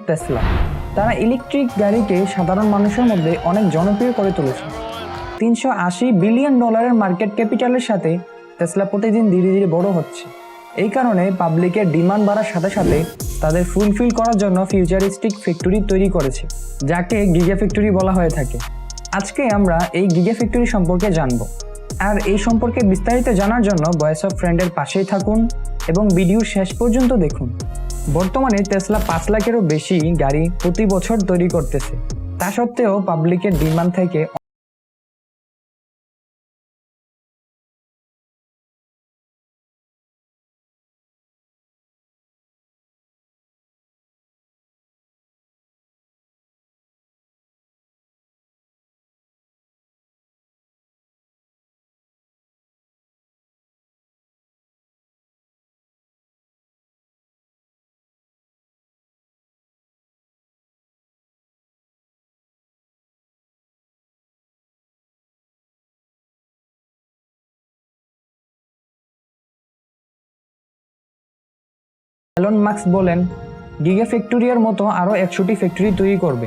Tesla. তারা electric গাড়িকে সাধারণ মানুষের মধ্যে অনেক জনপ্রিয় করে তুলেছে। $380 বিলিয়ন মার্কেট ক্যাপিটালের সাথে টেসলা প্রতিদিন ধীরে ধীরে বড় হচ্ছে। এই কারণে পাবলিকের ডিমান্ড বাড়ার সাথে সাথে তাদের ফুলফিল করার জন্য ফিউচারিস্টিক ফ্যাক্টরি তৈরি করেছে, যাকে গিগাফ্যাক্টরি বলা হয়ে থাকে। আজকে আমরা এই গিগাফ্যাক্টরি সম্পর্কে জানব। আর এই সম্পর্কে বিস্তারিত জানার জন্য ভয়েস অফ ফ্রেন্ডের পাশেই থাকুন এবং ভিডিও শেষ পর্যন্ত দেখুন। বর্তমানে টেসলা 5 লাখেরও বেশি গাড়ি প্রতি বছর তৈরি করতেছে। তা সত্ত্বেও পাবলিকের ডিমান্ড থেকে এলন মাস্ক বলেন গিগাফ্যাক্টরির মতো আরও 100টি ফ্যাক্টরি তৈরি করবে।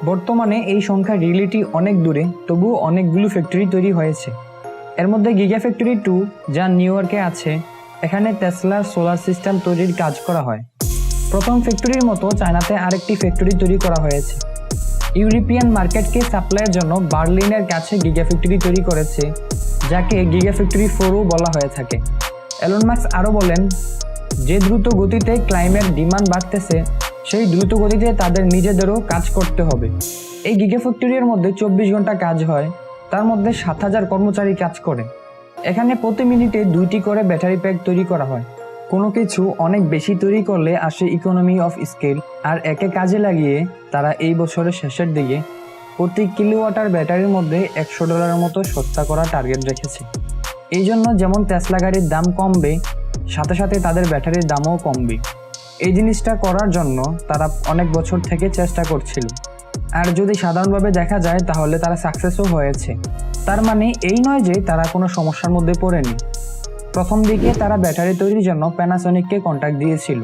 বর্তমানে এই সংখ্যা রিয়েলিটি অনেক দূরে, তবুও অনেকগুলো ফ্যাক্টরি তৈরি হয়েছে। এর মধ্যে গিগাফ্যাক্টরি 2 যা নিউ ইয়র্কে আছে, এখানে টেসলার সোলার সিস্টেম তৈরির কাজ করা হয়। প্রথম ফ্যাক্টরির মতো চায়নাতে আরেকটি ফ্যাক্টরি তৈরি করা হয়েছে। ইউরোপিয়ান মার্কেটকে সাপ্লাইয়ের জন্য বার্লিনের কাছে গিগাফ্যাক্টরি তৈরি করেছে, যাকে গিগাফ্যাক্টরি 4ও বলা হয়ে থাকে। এলন মাস্ক আরও বলেন, যে দ্রুত গতিতে ক্লাইমেট ডিমান্ড বাড়তেছে, সেই দ্রুত গতিতে তাদের নিজেদেরও কাজ করতে হবে। এই গিগাফ্যাক্টরির মধ্যে 24 ঘন্টা কাজ হয়, তার মধ্যে 7,000 কর্মচারী কাজ করে। এখানে প্রতি মিনিটে 2টি করে ব্যাটারি প্যাক তৈরি করা হয়। কোনো কিছু অনেক বেশি তৈরি করলে আসে ইকোনমি অফ স্কেল, আর একে কাজে লাগিয়ে তারা এই বছরের শেষের দিকে প্রতি কিলোওয়াটার ব্যাটারির মধ্যে $100 মতো সস্তা করার টার্গেট রেখেছে। এই জন্য যেমন টেসলা গাড়ির দাম কমবে, সাথে সাথে তাদের ব্যাটারির দামও কমবে। এই জিনিসটা করার জন্য তারা অনেক বছর থেকে চেষ্টা করছিল, আর যদি সাধারণভাবে দেখা যায় তাহলে তারা সাকসেসও হয়েছে। তার মানে এই নয় যে তারা কোনো সমস্যার মধ্যে পড়েনি। প্রথম দিকে তারা ব্যাটারি তৈরির জন্য প্যানাসনিককে কন্ট্যাক্ট দিয়েছিল,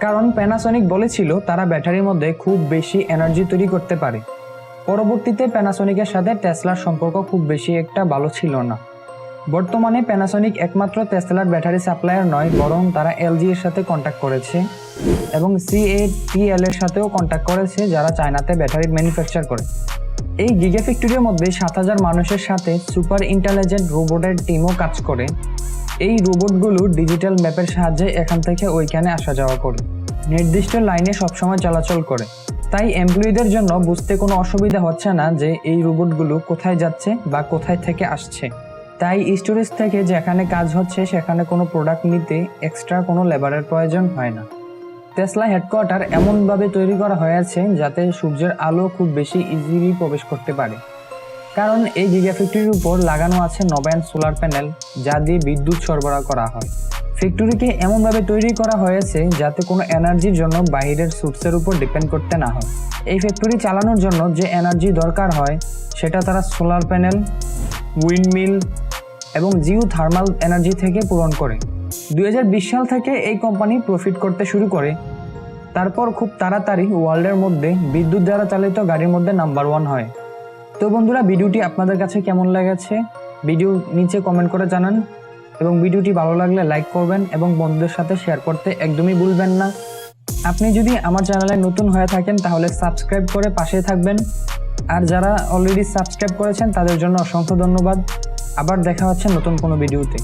কারণ প্যানাসনিক বলেছিল তারা ব্যাটারির মধ্যে খুব বেশি এনার্জি তৈরি করতে পারে। পরবর্তীতে প্যানাসনিকের সাথে টেসলার সম্পর্ক খুব বেশি একটা ভালো ছিল না। বর্তমানে প্যানাসনিক একমাত্র টেসলার ব্যাটারি সাপ্লায়ার নয়, বরং তারা এলজি এর সাথে কন্ট্যাক্ট করেছে এবং CATL এর সাথেও কন্ট্যাক্ট করেছে, যারা চায়নাতে ব্যাটারি ম্যানুফ্যাকচার করে। এই গিগাফ্যাক্টরির মধ্যে 7,000 মানুষের সাথে সুপার ইন্টেলিজেন্ট রোবটের টিমও কাজ করে। এই রোবটগুলো ডিজিটাল ম্যাপের সাহায্যে এখান থেকে ওইখানে আসা যাওয়া করে, নির্দিষ্ট লাইনে সবসময় চলাচল করে। তাই এমপ্লয়িদের জন্য বুঝতে কোনো অসুবিধা হচ্ছে না যে এই রোবটগুলো কোথায় যাচ্ছে বা কোথায় থেকে আসছে। তাই স্টোরেজ থেকে যেখানে কাজ হচ্ছে সেখানে কোনো প্রোডাক্ট নিতে এক্সট্রা কোনো লেবারের প্রয়োজন হয় না। টেসলা হেডকোয়ার্টার এমনভাবে তৈরি করা হয়েছে যাতে সূর্যের আলো খুব বেশি ইজিলি প্রবেশ করতে পারে, কারণ এই গিগাফ্যাক্টরির উপর লাগানো আছে নবায়ন সোলার প্যানেল, যা দিয়ে বিদ্যুৎ সরবরাহ করা হয়। ফ্যাক্টরিকে এমনভাবে তৈরি করা হয়েছে যাতে কোনো এনার্জির জন্য বাইরের সোর্সের উপর ডিপেন্ড করতে না হয়। এই ফ্যাক্টরি চালানোর জন্য যে এনার্জি দরকার হয় সেটা তারা সোলার প্যানেল, উইন্ডমিল এবং জিও থার্মাল এনার্জি থেকে পূরণ করে। 2020 সাল থেকে এই কোম্পানি প্রফিট করতে শুরু করে। তারপর খুব তাড়াতাড়ি ওয়ার্ল্ডের মধ্যে বিদ্যুৎ দ্বারা চালিত গাড়ির মধ্যে নাম্বার 1 হয়। তো বন্ধুরা, ভিডিওটি আপনাদের কাছে কেমন লেগেছে ভিডিও নিচে কমেন্ট করে জানান, এবং ভিডিওটি ভালো লাগলে লাইক করবেন এবং বন্ধুদের সাথে শেয়ার করতে একদমই ভুলবেন না। আপনি যদি আমার চ্যানেলে নতুন হয়ে থাকেন তাহলে সাবস্ক্রাইব করে পাশে থাকবেন, আর যারা অলরেডি সাবস্ক্রাইব করেছেন তাদের জন্য অসংখ্য ধন্যবাদ। আবার দেখা হচ্ছে নতুন কোনো ভিডিওতে।